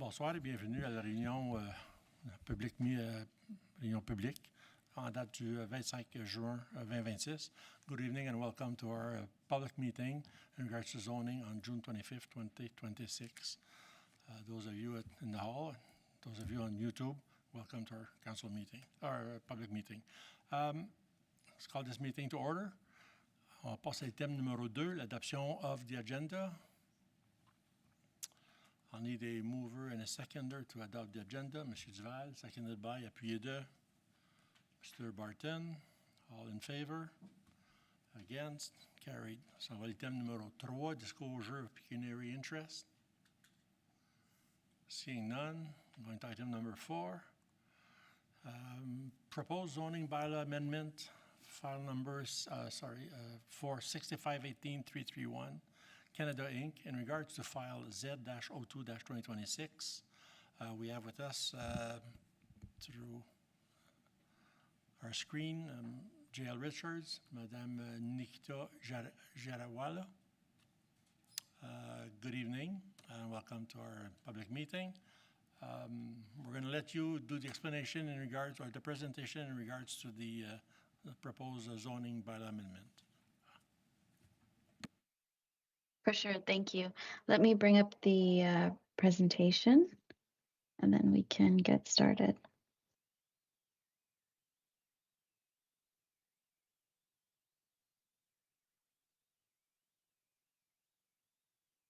Bonsoir et bienvenue à la réunion réunion publique en date du 25 juin 2026. Good evening and welcome to our public meeting in regards to zoning on June 25th, 2026. Those of you in the hall, those of you on YouTube, welcome to our council meeting, our public meeting. Let's call this meeting to order. On passe au thème numéro 2, l'adoption of the agenda. I'll need a mover and a seconder to adopt the agenda. M. Duval, seconded by, appuyé de Mr. Barton. All in favor? Against? Carried. Ça va le thème numéro 3, disclosure of pecuniary interest. Seeing none, going to item number 4. Proposed zoning bylaw amendment, file numbers, for 6518-331. Canada Inc. In regards to file Z-02-2026, we have with us through our screen J.L. Richards, Madame Nikita Jarawala. Good evening and welcome to our public meeting. We're going to let you do the explanation in regards, or the presentation in regards to the proposed zoning bylaw amendment. For sure, thank you. Let me bring up the presentation and then we can get started.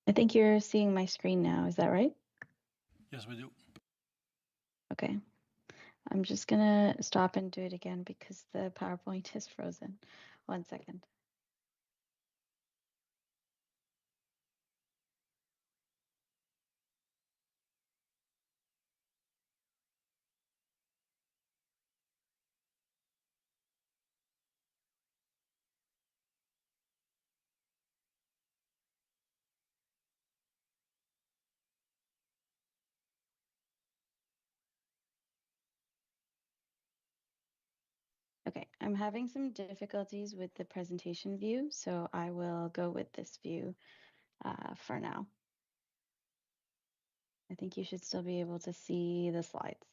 I think you're seeing my screen now, is that right? Yes, we do. Okay. I'm just gonna stop and do it again because the PowerPoint is frozen. 1 second. Okay, I'm having some difficulties with the presentation view, so I will go with this view for now. I think you should still be able to see the slides.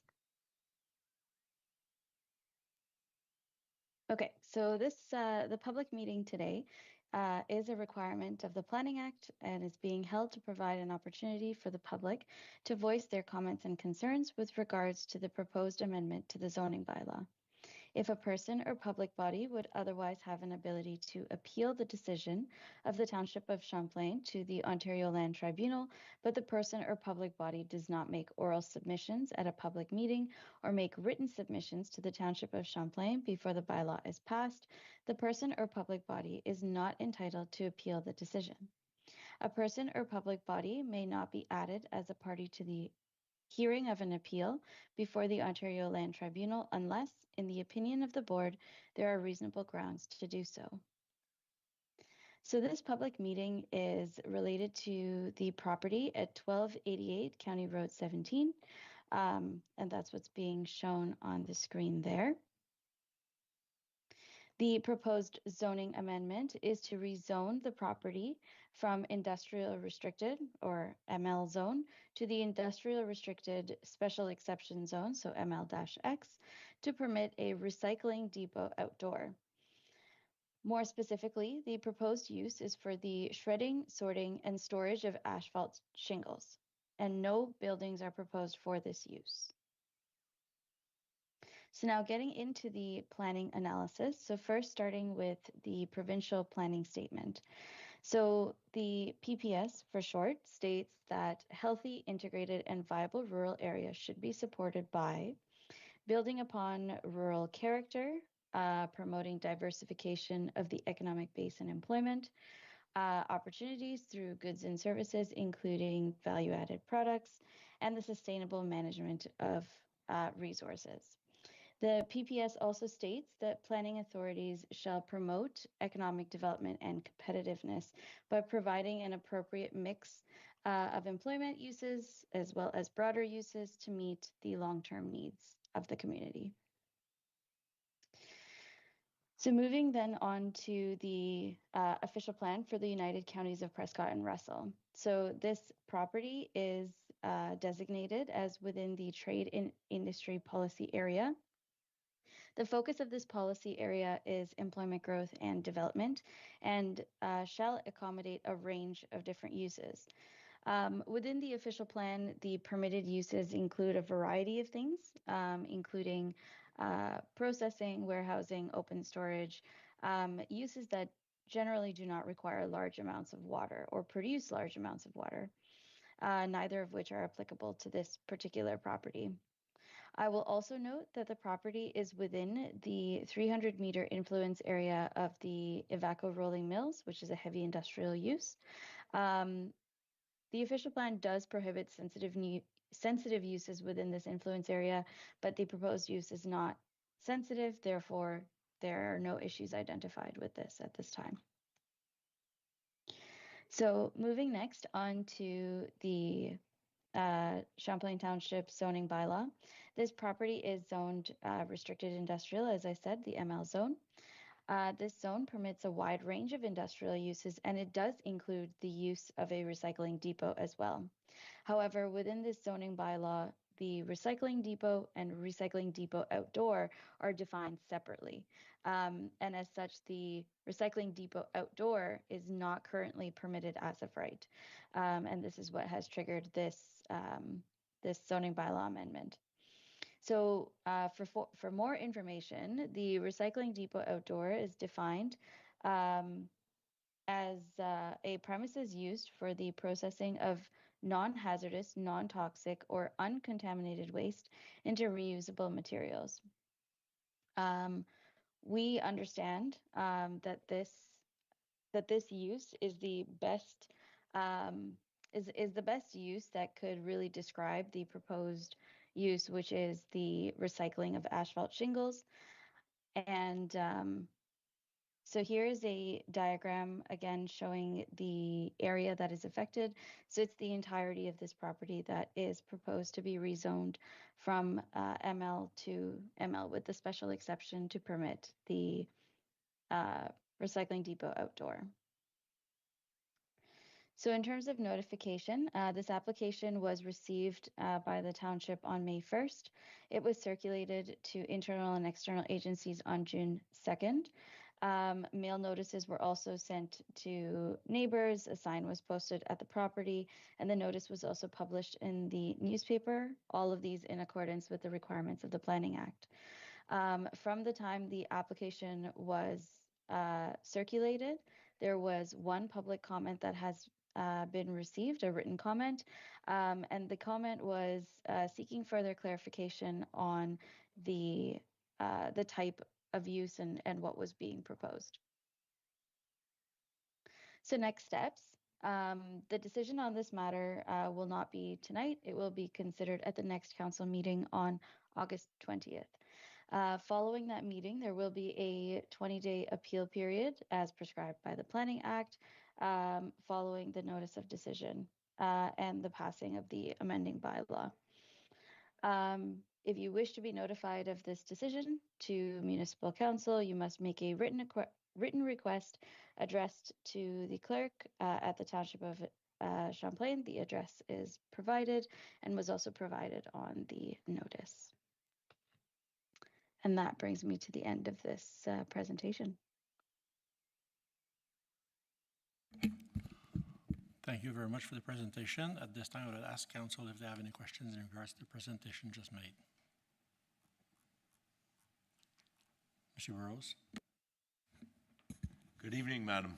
Okay, so this the public meeting today is a requirement of the Planning Act and is being held to provide an opportunity for the public to voice their comments and concerns with regards to the proposed amendment to the zoning bylaw. If a person or public body would otherwise have an ability to appeal the decision of the Township of Champlain to the Ontario Land Tribunal, but the person or public body does not make oral submissions at a public meeting or make written submissions to the Township of Champlain before the bylaw is passed, the person or public body is not entitled to appeal the decision. A person or public body may not be added as a party to the hearing of an appeal before the Ontario Land Tribunal unless, in the opinion of the board, there are reasonable grounds to do so. So this public meeting is related to the property at 1288 County Road 17, and that's what's being shown on the screen there. The proposed zoning amendment is to rezone the property from industrial restricted, or ML zone, to the industrial restricted special exception zone, so ML-X, to permit a recycling depot outdoor. More specifically, the proposed use is for the shredding, sorting, and storage of asphalt shingles, and no buildings are proposed for this use. So now getting into the planning analysis. So first starting with the provincial planning statement. So the PPS for short states that healthy, integrated, and viable rural areas should be supported by building upon rural character, promoting diversification of the economic base and employment, opportunities through goods and services, including value-added products, and the sustainable management of resources. The PPS also states that planning authorities shall promote economic development and competitiveness by providing an appropriate mix of employment uses as well as broader uses to meet the long-term needs of the community. So moving then on to the official plan for the United Counties of Prescott and Russell. So this property is designated as within the Trade and Industry Policy Area. The focus of this policy area is employment growth and development and shall accommodate a range of different uses. Within the official plan, the permitted uses include a variety of things, including processing, warehousing, open storage, uses that generally do not require large amounts of water or produce large amounts of water, neither of which are applicable to this particular property. I will also note that the property is within the 300-meter influence area of the Ivaco Rolling Mills, which is a heavy industrial use. The official plan does prohibit sensitive uses within this influence area, but the proposed use is not sensitive, therefore there are no issues identified with this at this time. So moving next on to the Champlain Township zoning bylaw. This property is zoned restricted industrial, as I said, the ML zone. This zone permits a wide range of industrial uses, and it does include the use of a recycling depot as well. However, within this zoning bylaw, the recycling depot and recycling depot outdoor are defined separately. And as such, the recycling depot outdoor is not currently permitted as of right. And this is what has triggered this, this zoning bylaw amendment. So for more information, the recycling depot outdoor is defined as a premises used for the processing of non-hazardous, non-toxic, or uncontaminated waste into reusable materials. We understand that this use is the best is the best use that could really describe the proposed use, which is the recycling of asphalt shingles. And so here is a diagram again showing the area that is affected. So it's the entirety of this property that is proposed to be rezoned from ML to ML, with the special exception to permit the recycling depot outdoor. So in terms of notification, this application was received by the township on May 1st. It was circulated to internal and external agencies on June 2nd. Mail notices were also sent to neighbors. A sign was posted at the property, and the notice was also published in the newspaper, all of these in accordance with the requirements of the Planning Act. From the time the application was circulated, there was one public comment that has been received, a written comment, and the comment was seeking further clarification on the type of use and what was being proposed. So next steps. The decision on this matter will not be tonight. It will be considered at the next council meeting on August 20th. Following that meeting, there will be a 20-day appeal period as prescribed by the Planning Act, following the notice of decision and the passing of the amending bylaw. If you wish to be notified of this decision to municipal council, you must make a written request addressed to the clerk at the Township of Champlain. The address is provided and was also provided on the notice. And that brings me to the end of this presentation. Thank you very much for the presentation. At this time, I would ask council if they have any questions in regards to the presentation just made. Mr. Burrows. Good evening, Madam.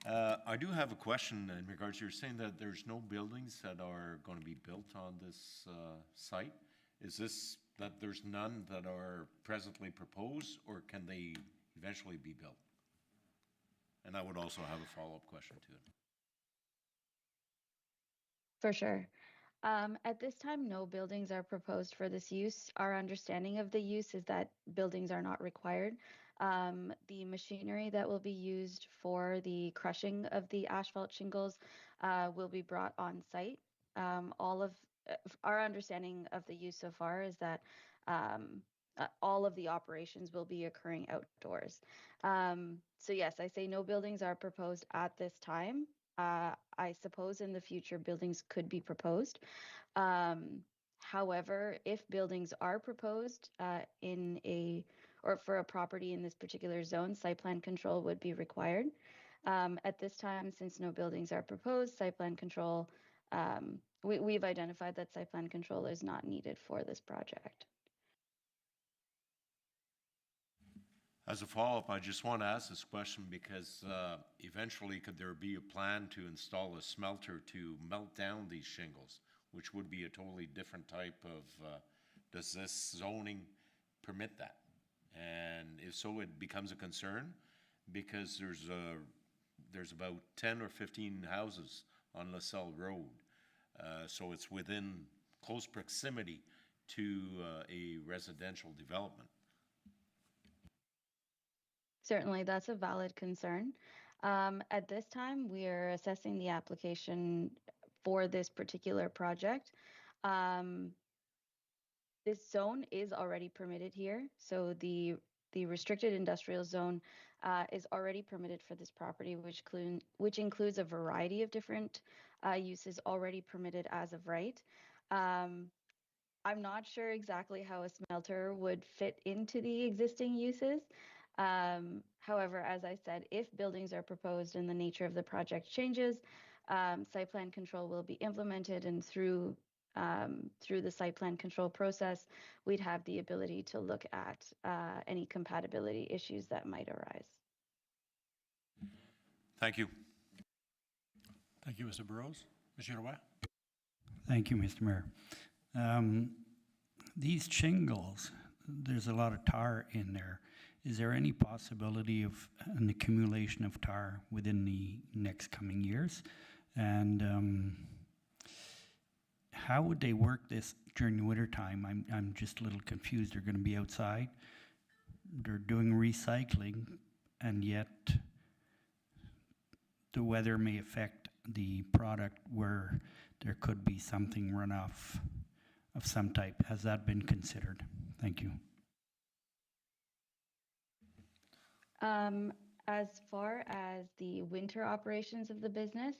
I do have a question in regards, you're saying that there's no buildings that are going to be built on this site. Is this that there's none that are presently proposed, or can they eventually be built? And I would also have a follow-up question to it. For sure. At this time, no buildings are proposed for this use. Our understanding of the use is that buildings are not required. The machinery that will be used for the crushing of the asphalt shingles will be brought on site. All of our understanding of the use so far is that all of the operations will be occurring outdoors. So yes, I say no buildings are proposed at this time. I suppose in the future buildings could be proposed. However, if buildings are proposed or for a property in this particular zone, site plan control would be required. At this time, since no buildings are proposed, site plan control, we've identified that site plan control is not needed for this project. As a follow-up, I just want to ask this question because eventually could there be a plan to install a smelter to melt down these shingles, which would be a totally different type of, does this zoning permit that? And if so, it becomes a concern because there's about 10 or 15 houses on LaSalle Road. So it's within close proximity to a residential development. Certainly, that's a valid concern. At this time, we are assessing the application for this particular project. This zone is already permitted here, so the restricted industrial zone is already permitted for this property, which includes a variety of different uses already permitted as of right. I'm not sure exactly how a smelter would fit into the existing uses. However, as I said, if buildings are proposed and the nature of the project changes, site plan control will be implemented, and through the site plan control process, we'd have the ability to look at any compatibility issues that might arise. Thank you. Thank you, Mr. Burrows. Monsieur Roy? Thank you, Mr. Mayor. These shingles, there's a lot of tar in there. Is there any possibility of an accumulation of tar within the next coming years? And how would they work this during the winter time? I'm just a little confused. They're going to be outside. They're doing recycling, and yet the weather may affect the product where there could be something runoff of some type. Has that been considered? Thank you. As far as the winter operations of the business,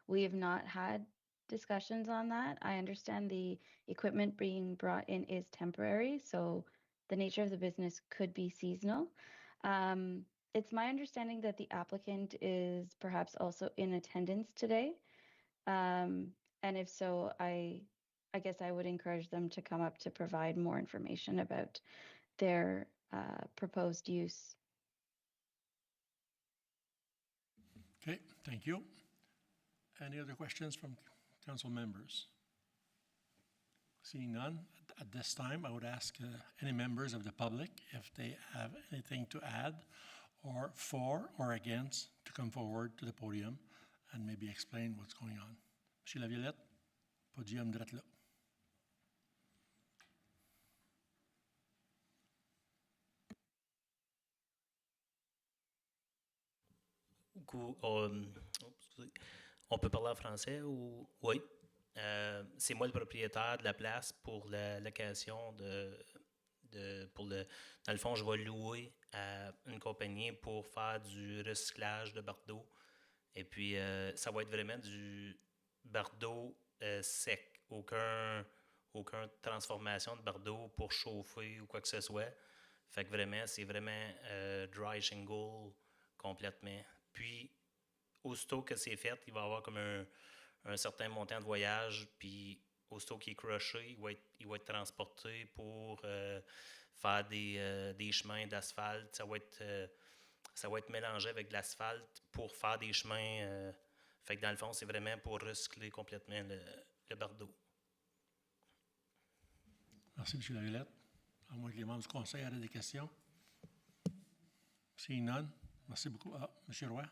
we have not had discussions on that. I understand the equipment being brought in is temporary, so the nature of the business could be seasonal. It's my understanding that the applicant is perhaps also in attendance today. And if so, I guess I would encourage them to come up to provide more information about their proposed use. Okay, thank you. Any other questions from council members? Seeing none, at this time, I would ask any members of the public if they have anything to add or for or against to come forward to the podium and maybe explain what's going on. Monsieur Laviolette, podium direct là. On peut parler en français ou... Oui. C'est moi le propriétaire de la place pour la location dans le fond, je vais louer à une compagnie pour faire du recyclage de bardeaux. Et puis, ça va être vraiment du bardeau sec. Aucune transformation de bardeau pour chauffer ou quoi que ce soit. Fait que vraiment, c'est vraiment dry shingle complètement. Puis, aussitôt que c'est fait, il va y avoir comme un certain montant de voyage, puis aussitôt qu'il est crushé, il va être transporté pour faire des chemins d'asphalte. Ça va être mélangé avec de l'asphalte pour faire des chemins. Fait que dans le fond, c'est vraiment pour recycler complètement le bardeau. Merci, M. Laviolette. À moins que les membres du conseil aient des questions. Seeing none, merci beaucoup. Ah, M. Roy.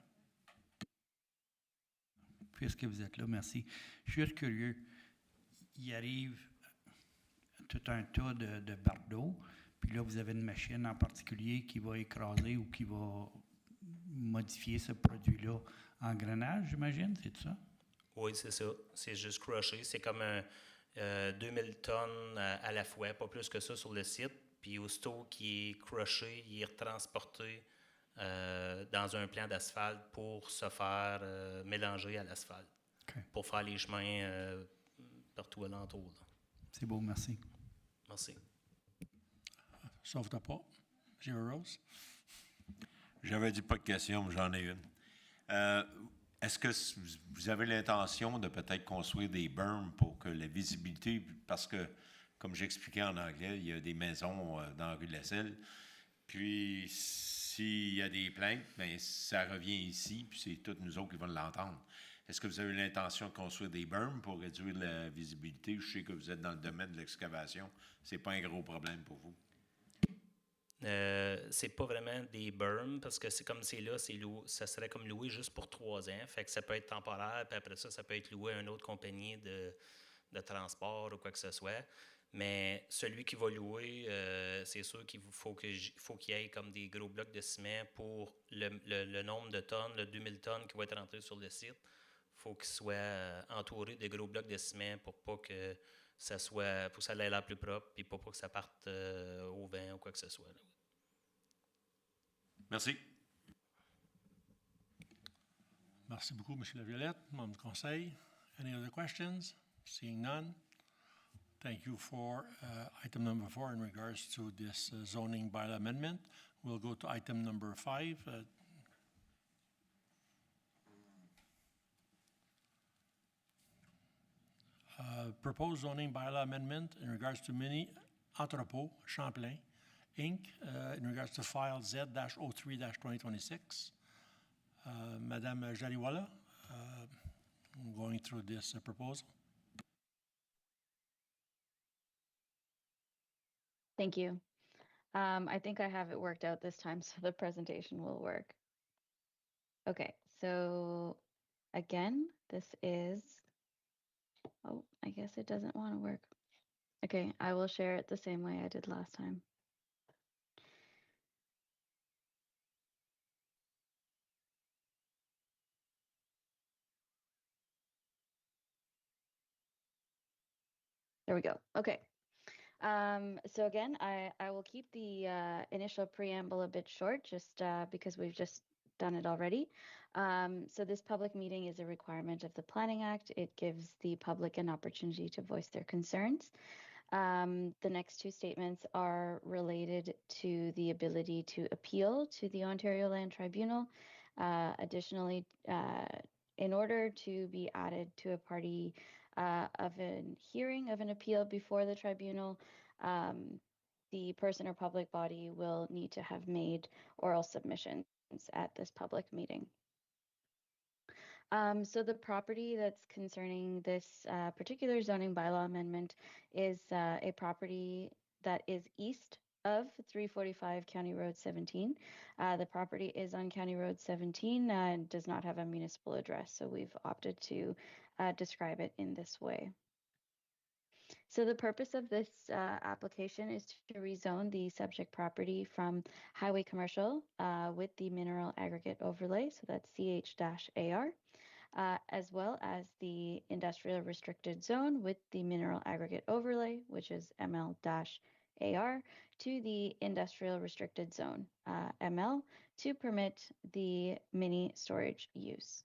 Puisque vous êtes là, merci. Je suis juste curieux. Il arrive tout un tas de bardeaux, puis là, vous avez une machine en particulier qui va écraser ou qui va modifier ce produit-là en grenage, j'imagine, c'est ça? Oui, c'est ça. C'est juste crusher. C'est comme 2000 tonnes à la fois, pas plus que ça sur le site. Puis aussitôt qu'il est crushé, il est retransporté dans un plan d'asphalte pour se faire mélanger à l'asphalte, OK. pour faire les chemins partout alentour. Là. C'est beau, merci. Merci. Sauve-toi pas. Zero Rose. J'avais dit pas de question, mais j'en ai une. Est-ce que vous avez l'intention de peut-être construire des berms pour que la visibilité, parce que, comme j'expliquais en anglais, il y a des maisons dans la rue de la Selle, puis s'il y a des plaintes, bien, ça revient ici, puis c'est tous nous autres qui vont l'entendre. Est-ce que vous avez l'intention de construire des berms pour réduire la visibilité? Je sais que vous êtes dans le domaine de l'excavation. C'est pas un gros problème pour vous. C'est pas vraiment des berms parce que c'est comme c'est là, ça serait comme loué juste pour 3 ans. Fait que ça peut être temporaire, puis après ça peut être loué à une autre compagnie de transport ou quoi que ce soit. Mais celui qui va louer, c'est sûr qu'il faut qu'il y ait comme des gros blocs de ciment pour le nombre de tonnes, le 2000 tonnes qui va être rentré sur le site. Il faut qu'il soit entouré de gros blocs de ciment pour pas que ça soit, pour que ça ait l'air plus propre, puis pour pas que ça parte au vent ou quoi que ce soit. Là. Merci. Merci beaucoup, M. Laviolette, membre du Conseil. Any other questions? Seeing none. Thank you for item number 4 in regards to this zoning bylaw amendment. We'll go to item number 5. Proposed zoning bylaw amendment in regards to mini entrepôt Champlain, Inc., in regards to file Z-03-2026. Madame Jaliwala, going through this proposal. Thank you. I think I have it worked out this time, so the presentation will work. Okay, so again, this is, oh, I guess it doesn't want to work. Okay, I will share it the same way I did last time. There we go. Okay. So again, I will keep the initial preamble a bit short just because we've just done it already. So this public meeting is a requirement of the Planning Act. It gives the public an opportunity to voice their concerns. The next two statements are related to the ability to appeal to the Ontario Land Tribunal. Additionally, in order to be added to a party of a hearing of an appeal before the tribunal, the person or public body will need to have made oral submissions at this public meeting. So the property that's concerning this particular zoning bylaw amendment is a property that is east of 345 County Road 17. The property is on County Road 17 and does not have a municipal address, so we've opted to describe it in this way. So the purpose of this application is to rezone the subject property from highway commercial with the mineral aggregate overlay, so that's CH-AR, as well as the industrial restricted zone with the mineral aggregate overlay, which is ML-AR, to the industrial restricted zone, ML, to permit the mini storage use.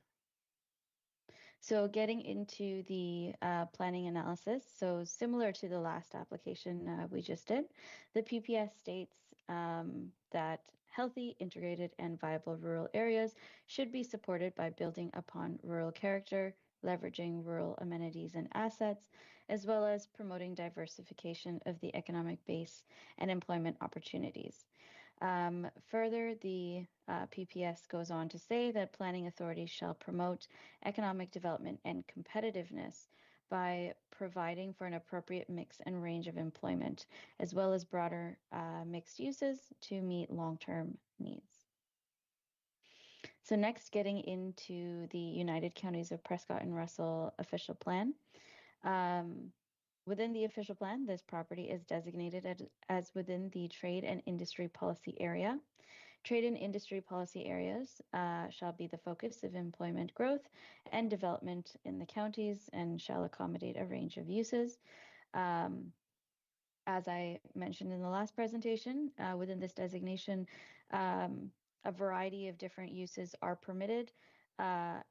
So getting into the planning analysis, so similar to the last application we just did, the PPS states that healthy, integrated, and viable rural areas should be supported by building upon rural character, leveraging rural amenities and assets, as well as promoting diversification of the economic base and employment opportunities. Further, the PPS goes on to say that planning authorities shall promote economic development and competitiveness by providing for an appropriate mix and range of employment, as well as broader mixed uses to meet long-term needs. So next, getting into the United Counties of Prescott and Russell official plan. Within the official plan, this property is designated as within the trade and industry policy area. Trade and industry policy areas shall be the focus of employment growth and development in the counties and shall accommodate a range of uses. As I mentioned in the last presentation, within this designation, a variety of different uses are permitted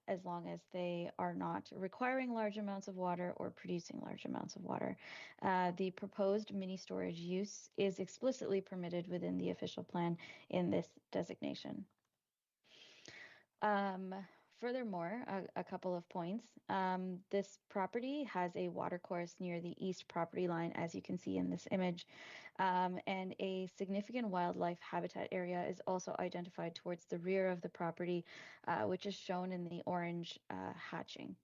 as long as they are not requiring large amounts of water or producing large amounts of water. The proposed mini storage use is explicitly permitted within the official plan in this designation. Furthermore, a couple of points. This property has a watercourse near the east property line, as you can see in this image, and a significant wildlife habitat area is also identified towards the rear of the property, which is shown in the orange hatching.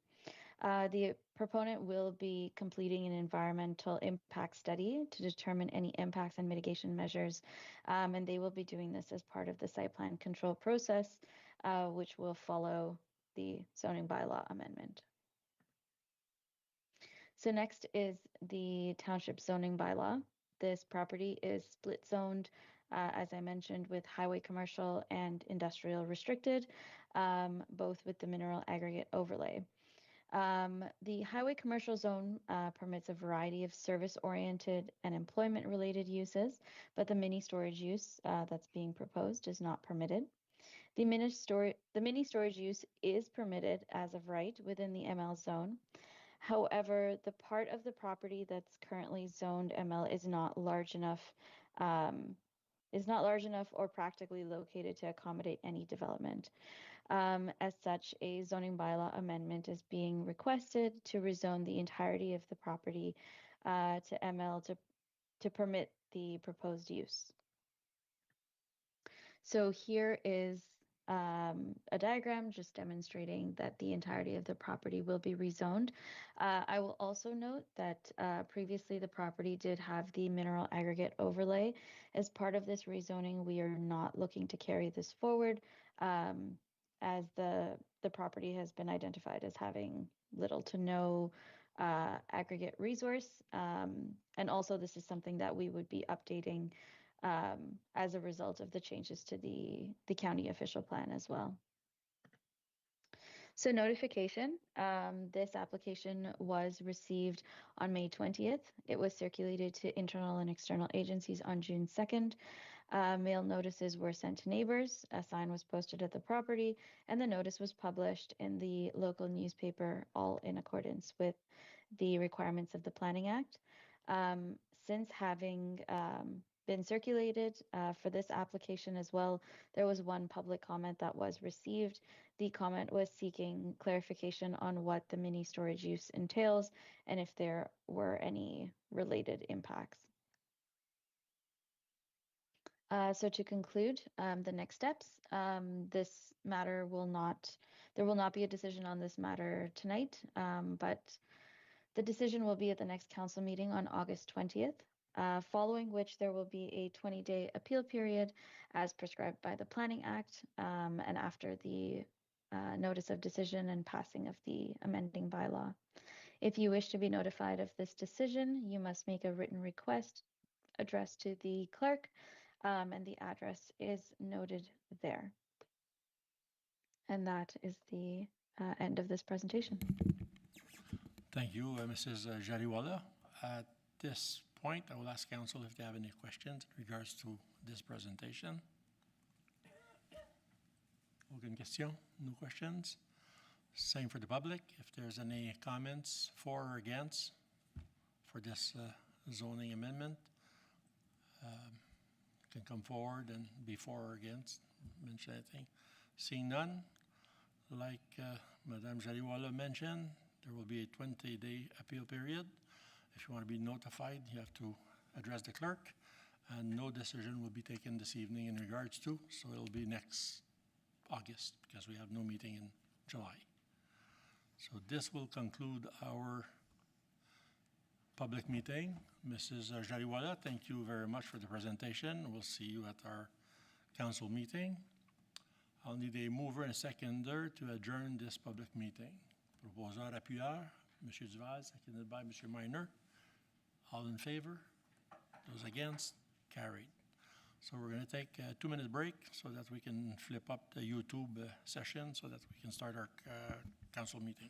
The proponent will be completing an environmental impact study to determine any impacts and mitigation measures, and they will be doing this as part of the site plan control process, which will follow the zoning bylaw amendment. So next is the township zoning bylaw. This property is split zoned, as I mentioned, with highway commercial and industrial restricted, both with the mineral aggregate overlay. The highway commercial zone permits a variety of service-oriented and employment-related uses, but the mini storage use that's being proposed is not permitted. The mini storage use is permitted as of right within the ML zone. However, the part of the property that's currently zoned ML is not large enough or practically located to accommodate any development. As such, a zoning bylaw amendment is being requested to rezone the entirety of the property to ML to permit the proposed use. So here is a diagram just demonstrating that the entirety of the property will be rezoned. I will also note that previously the property did have the mineral aggregate overlay. As part of this rezoning, we are not looking to carry this forward as the property has been identified as having little to no aggregate resource. And also this is something that we would be updating as a result of the changes to the county official plan as well. So notification, this application was received on May 20th. It was circulated to internal and external agencies on June 2nd. Mail notices were sent to neighbors, a sign was posted at the property, and the notice was published in the local newspaper, all in accordance with the requirements of the Planning Act. Since having been circulated for this application as well, there was one public comment that was received. The comment was seeking clarification on what the mini storage use entails and if there were any related impacts. So to conclude, the next steps, this matter there will not be a decision on this matter tonight, but the decision will be at the next council meeting on August 20th. Following which there will be a 20-day appeal period as prescribed by the Planning Act, and after the notice of decision and passing of the amending bylaw. If you wish to be notified of this decision, you must make a written request addressed to the clerk, and the address is noted there. And that is the end of this presentation. Thank you, Mrs. Jariwala. At this point, I will ask council if they have any questions in regards to this presentation. Aucune question? No questions? Same for the public. If there's any comments for or against for this zoning amendment, can come forward and be for or against, mention anything. Seeing none, like Madame Jariwala mentioned, there will be a 20-day appeal period. If you want to be notified, you have to address the clerk, and no decision will be taken this evening in regards to, so it'll be next August because we have no meeting in July. So this will conclude our public meeting. Mrs. Jariwala, thank you very much for the presentation. We'll see you at our council meeting. I'll need a mover and a seconder to adjourn this public meeting. Proposeur appuyeur, M. Duval, seconded by M. Minor. All in favor? Those against? Carried. So we're going to take a 2-minute break so that we can flip up the YouTube session so that we can start our council meeting.